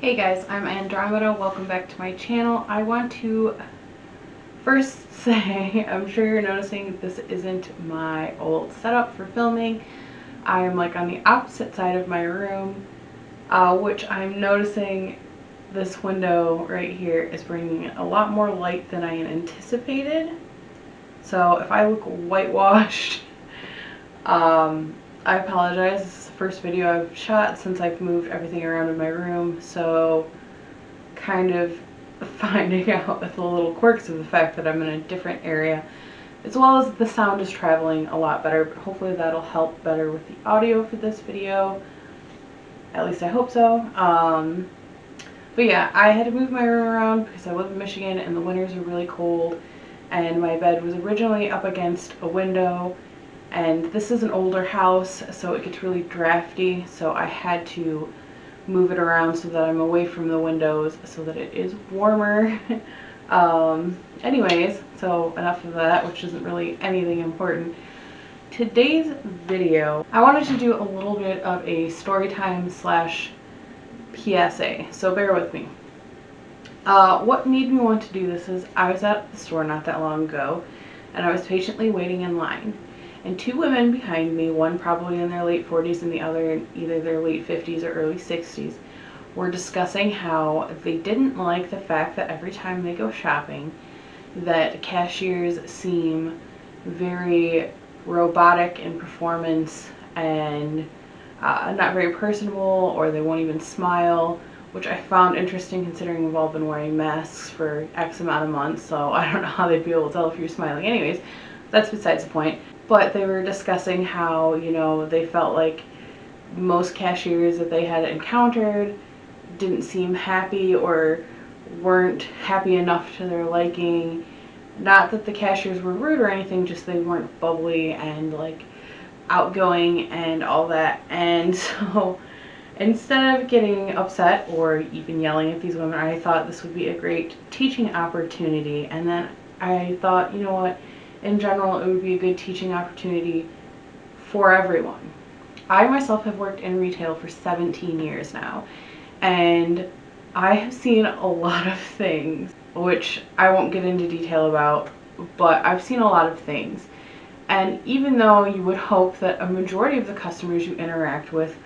Hey guys, I'm Andromeda. Welcome back to my channel. I want to first say, I'm sure you're noticing this isn't my old setup for filming. I am like on the opposite side of my room, which I'm noticing this window right here is bringing a lot more light than I anticipated. So if I look whitewashed, I apologize. This is the first video I've shot since I've moved everything around in my room, so kind of finding out the little quirks of the fact that I'm in a different area, as well as the sound is traveling a lot better, but hopefully that'll help better with the audio for this video. At least I hope so. But yeah, I had to move my room around because I live in Michigan and the winters are really cold, and my bed was originally up against a window, and this is an older house, so it gets really drafty, so I had to move it around so that I'm away from the windows so that it is warmer. Anyways, so enough of that, which isn't really anything important. Today's video, I wanted to do a little bit of a story time slash PSA, so bear with me. What made me want to do this is I was at the store not that long ago, and I was patiently waiting in line. And two women behind me, one probably in their late 40s and the other in either their late 50s or early 60s, were discussing how they didn't like the fact that every time they go shopping, that cashiers seem very robotic in performance and not very personable, or they won't even smile, which I found interesting considering we've all been wearing masks for X amount of months, so I don't know how they'd be able to tell if you're smiling. Anyways, that's besides the point. But they were discussing how, you know, they felt like most cashiers that they had encountered didn't seem happy or weren't happy enough to their liking. Not that the cashiers were rude or anything, just they weren't bubbly and like outgoing and all that. And so instead of getting upset or even yelling at these women, I thought this would be a great teaching opportunity. And then I thought, you know what, in general, it would be a good teaching opportunity for everyone. I myself have worked in retail for 17 years now, and I have seen a lot of things, which I won't get into detail about, but I've seen a lot of things. And even though you would hope that a majority of the customers you interact with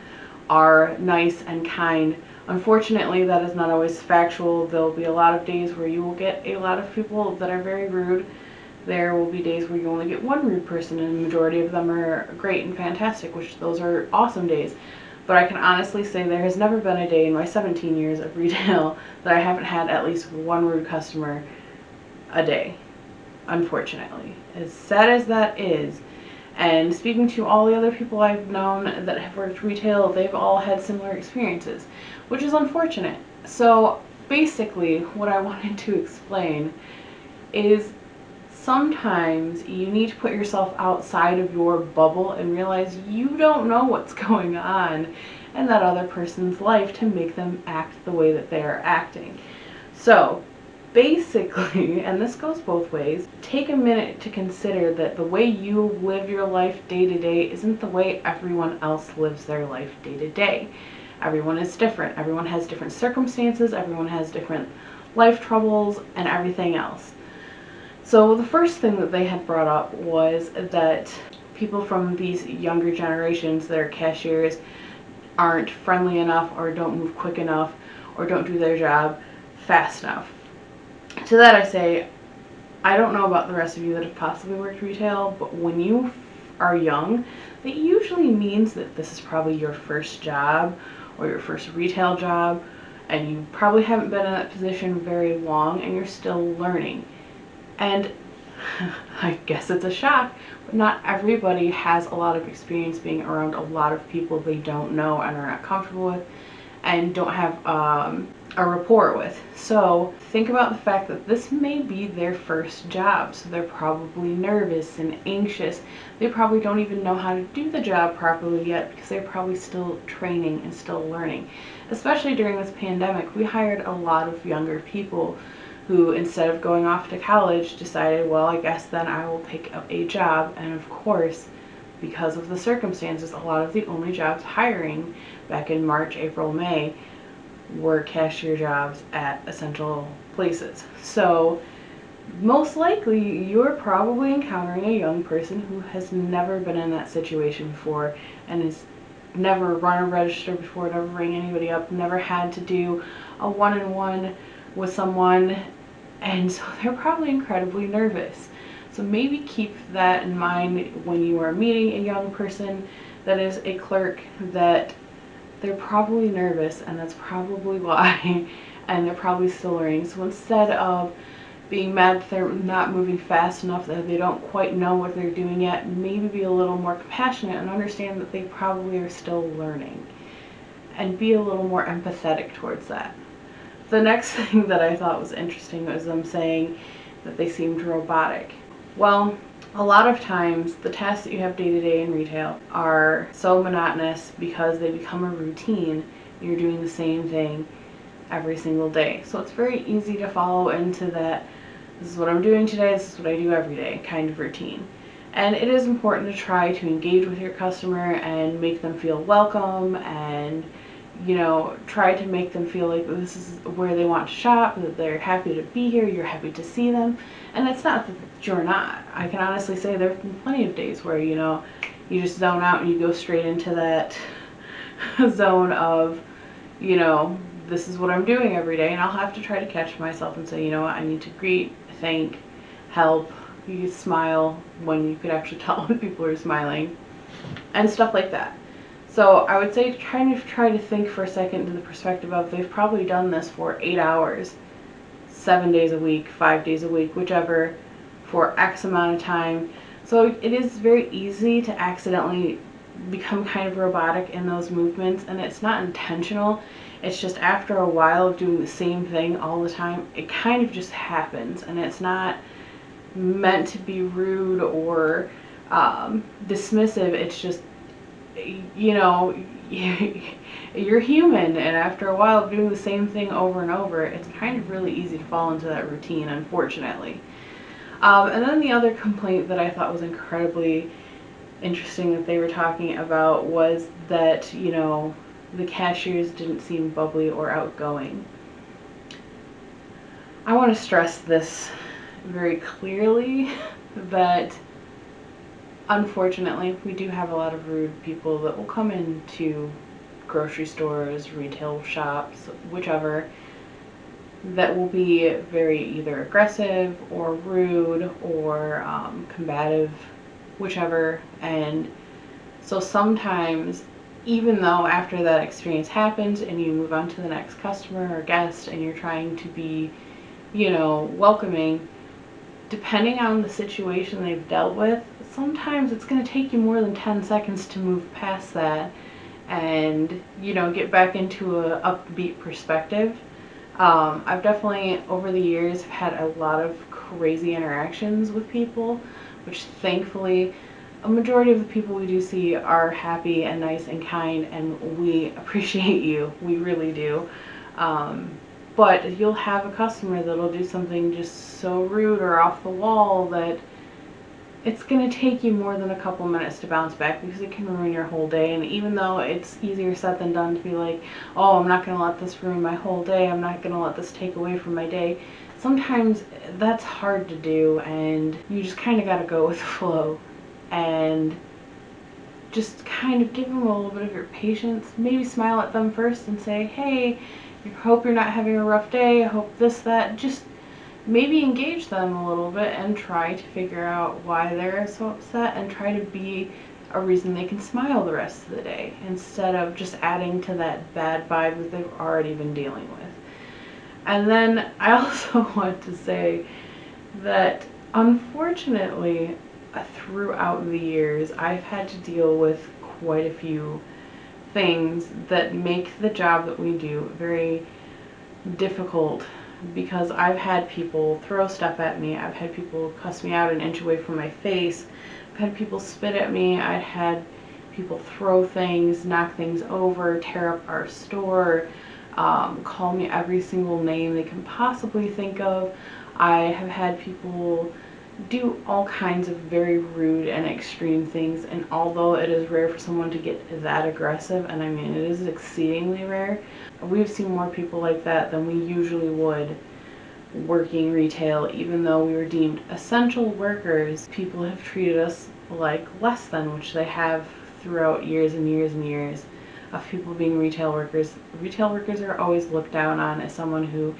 are nice and kind, unfortunately that is not always factual. There will be a lot of days where you will get a lot of people that are very rude. There will be days where you only get one rude person, and the majority of them are great and fantastic, which those are awesome days. But I can honestly say there has never been a day in my 17 years of retail that I haven't had at least one rude customer a day, unfortunately. As sad as that is, and speaking to all the other people I've known that have worked retail, they've all had similar experiences, which is unfortunate. So basically what I wanted to explain is sometimes you need to put yourself outside of your bubble and realize you don't know what's going on in that other person's life to make them act the way that they are acting. So basically, and this goes both ways, take a minute to consider that the way you live your life day to day isn't the way everyone else lives their life day to day. Everyone is different. Everyone has different circumstances. Everyone has different life troubles and everything else. So the first thing that they had brought up was that people from these younger generations that are cashiers aren't friendly enough, or don't move quick enough, or don't do their job fast enough. To that I say, I don't know about the rest of you that have possibly worked retail, but when you are young, that usually means that this is probably your first job or your first retail job, and you probably haven't been in that position very long and you're still learning. And I guess it's a shock, but not everybody has a lot of experience being around a lot of people they don't know and are not comfortable with and don't have a rapport with. So think about the fact that this may be their first job, so they're probably nervous and anxious. They probably don't even know how to do the job properly yet because they're probably still training and still learning. Especially during this pandemic, we hired a lot of younger people who, instead of going off to college, decided, well, I guess then I will pick up a job. And of course, because of the circumstances, a lot of the only jobs hiring back in March, April, May were cashier jobs at essential places. So most likely you're probably encountering a young person who has never been in that situation before and has never run a register before, never rang anybody up, never had to do a one-on-one with someone, and so they're probably incredibly nervous. So maybe keep that in mind when you are meeting a young person that is a clerk, that they're probably nervous and that's probably why, and they're probably still learning. So instead of being mad that they're not moving fast enough, that they don't quite know what they're doing yet, maybe be a little more compassionate and understand that they probably are still learning, and be a little more empathetic towards that. The next thing that I thought was interesting was them saying that they seemed robotic. Well, a lot of times the tasks that you have day to day in retail are so monotonous because they become a routine. You're doing the same thing every single day. So it's very easy to follow into that, this is what I'm doing today, this is what I do every day kind of routine. And it is important to try to engage with your customer and make them feel welcome, and try to make them feel like this is where they want to shop, that they're happy to be here, you're happy to see them. And it's not that you're not. I can honestly say there have been plenty of days where, you just zone out and you go straight into that zone of, this is what I'm doing every day, and I'll have to try to catch myself and say, you know what, I need to greet, thank, help, you smile when you could actually tell when people are smiling, and stuff like that. So I would say kind of try to think for a second to the perspective of, they've probably done this for 8 hours, 7 days a week, 5 days a week, whichever, for X amount of time. So it is very easy to accidentally become kind of robotic in those movements, and it's not intentional. It's just after a while of doing the same thing all the time, it kind of just happens, and it's not meant to be rude or dismissive. It's just, you're human, and after a while of doing the same thing over and over, it's kind of really easy to fall into that routine, unfortunately. And then the other complaint that I thought was incredibly interesting that they were talking about was that, the cashiers didn't seem bubbly or outgoing. I want to stress this very clearly, that unfortunately we do have a lot of rude people that will come into grocery stores, retail shops, whichever, that will be very either aggressive or rude or combative, whichever. And so sometimes, even though after that experience happens and you move on to the next customer or guest and you're trying to be, welcoming, depending on the situation they've dealt with, sometimes it's going to take you more than 10 seconds to move past that and, get back into a upbeat perspective. I've definitely, over the years, had a lot of crazy interactions with people, which thankfully a majority of the people we do see are happy and nice and kind, and we appreciate you. We really do. But you'll have a customer that'll do something just so rude or off the wall that it's going to take you more than a couple minutes to bounce back, because it can ruin your whole day. And even though it's easier said than done to be like, oh, I'm not going to let this ruin my whole day, I'm not going to let this take away from my day, sometimes that's hard to do, and you just kind of got to go with the flow and just kind of give them a little bit of your patience. Maybe smile at them first and say, hey, I hope you're not having a rough day, I hope this, that. Just maybe engage them a little bit and try to figure out why they're so upset, and try to be a reason they can smile the rest of the day, instead of just adding to that bad vibe that they've already been dealing with. And then I also want to say that unfortunately, throughout the years, I've had to deal with quite a few things that make the job that we do very difficult, because I've had people throw stuff at me, I've had people cuss me out an inch away from my face, I've had people spit at me, I've had people throw things, knock things over, tear up our store, call me every single name they can possibly think of. I have had people do all kinds of very rude and extreme things, and although it is rare for someone to get that aggressive, and I mean it is exceedingly rare, we've seen more people like that than we usually would working retail. Even though we were deemed essential workers, people have treated us like less than, which they have throughout years and years and years of people being retail workers. Retail workers are always looked down on as someone who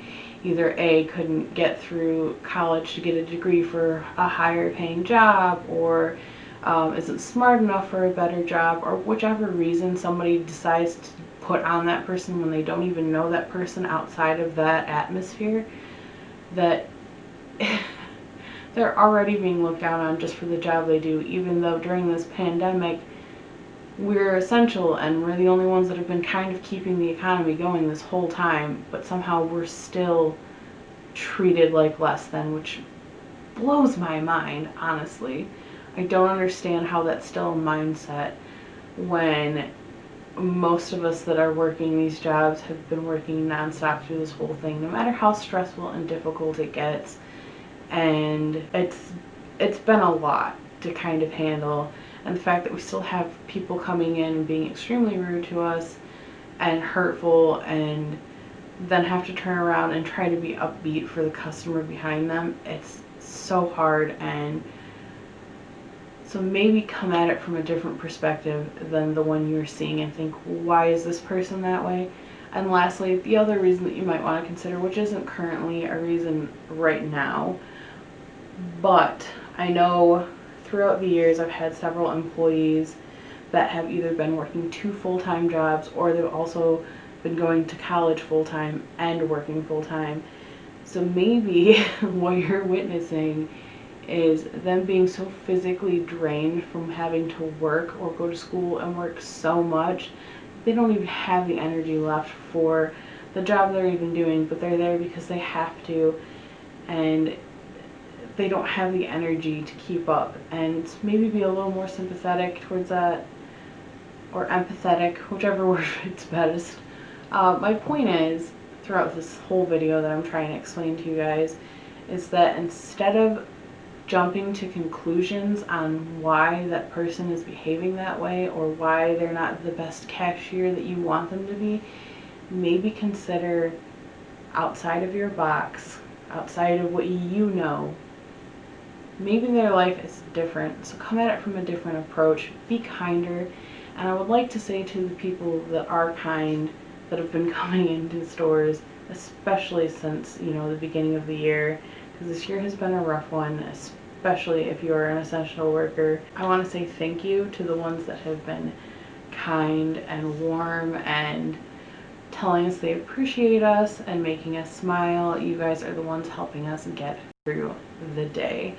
either A, couldn't get through college to get a degree for a higher paying job, or isn't smart enough for a better job, or whichever reason somebody decides to put on that person when they don't even know that person outside of that atmosphere, that they're already being looked down on just for the job they do, even though during this pandemic we're essential and we're the only ones that have been kind of keeping the economy going this whole time, but somehow we're still treated like less than, which blows my mind, honestly. I don't understand how that's still a mindset when most of us that are working these jobs have been working nonstop through this whole thing, no matter how stressful and difficult it gets. And it's been a lot to kind of handle. And the fact that we still have people coming in and being extremely rude to us and hurtful, and then have to turn around and try to be upbeat for the customer behind them, it's so hard. And so maybe come at it from a different perspective than the one you're seeing and think, why is this person that way? And lastly, the other reason that you might want to consider, which isn't currently a reason right now, but I know throughout the years I've had several employees that have either been working 2 full-time jobs, or they've also been going to college full-time and working full-time. So maybe what you're witnessing is them being so physically drained from having to work or go to school and work so much, they don't even have the energy left for the job they're even doing, but they're there because they have to, and they don't have the energy to keep up. And maybe be a little more sympathetic towards that, or empathetic, whichever word fits best. My point is, throughout this whole video that I'm trying to explain to you guys, is that instead of jumping to conclusions on why that person is behaving that way, or why they're not the best cashier that you want them to be, maybe consider outside of your box, outside of what you know. Maybe their life is different, so come at it from a different approach. Be kinder. And I would like to say to the people that are kind, that have been coming into stores, especially since, the beginning of the year, because this year has been a rough one, especially if you are an essential worker. I want to say thank you to the ones that have been kind and warm and telling us they appreciate us and making us smile. You guys are the ones helping us get through the day.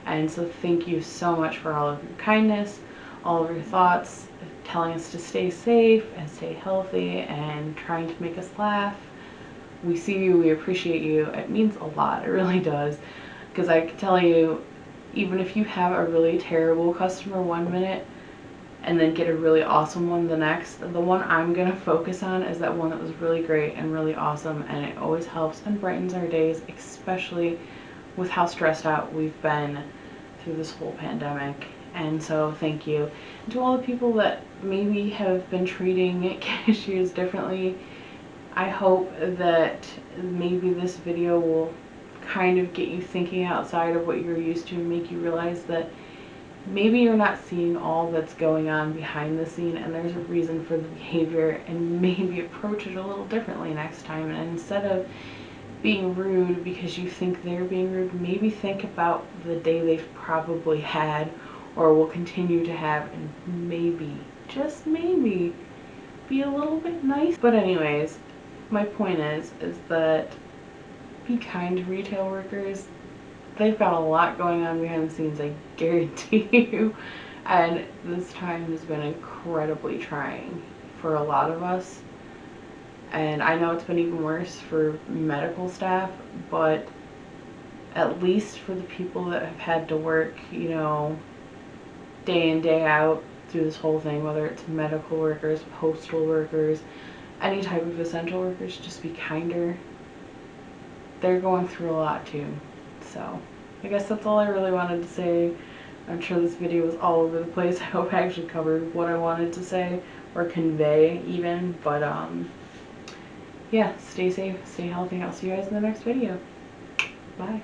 And so thank you so much for all of your kindness, all of your thoughts, telling us to stay safe and stay healthy and trying to make us laugh. We see you, we appreciate you. It means a lot, it really does. Because I can tell you, even if you have a really terrible customer one minute and then get a really awesome one the next, the one I'm going to focus on is that one that was really great and really awesome, and it always helps and brightens our days, especially with how stressed out we've been through this whole pandemic. And so thank you. And to all the people that maybe have been treating cashiers differently, I hope that maybe this video will kind of get you thinking outside of what you're used to and make you realize that maybe you're not seeing all that's going on behind the scene, and there's a reason for the behavior, and maybe approach it a little differently next time. And instead of being rude because you think they're being rude, maybe think about the day they've probably had or will continue to have, and maybe, just maybe, be a little bit nice. But anyways, my point is that be kind to retail workers. They've got a lot going on behind the scenes, I guarantee you. And this time has been incredibly trying for a lot of us. And I know it's been even worse for medical staff, but at least for the people that have had to work, day in, day out through this whole thing, whether it's medical workers, postal workers, any type of essential workers, just be kinder. They're going through a lot too. So I guess that's all I really wanted to say. I'm sure this video was all over the place. I hope I actually covered what I wanted to say or convey even, but yeah, stay safe, stay healthy. I'll see you guys in the next video. Bye.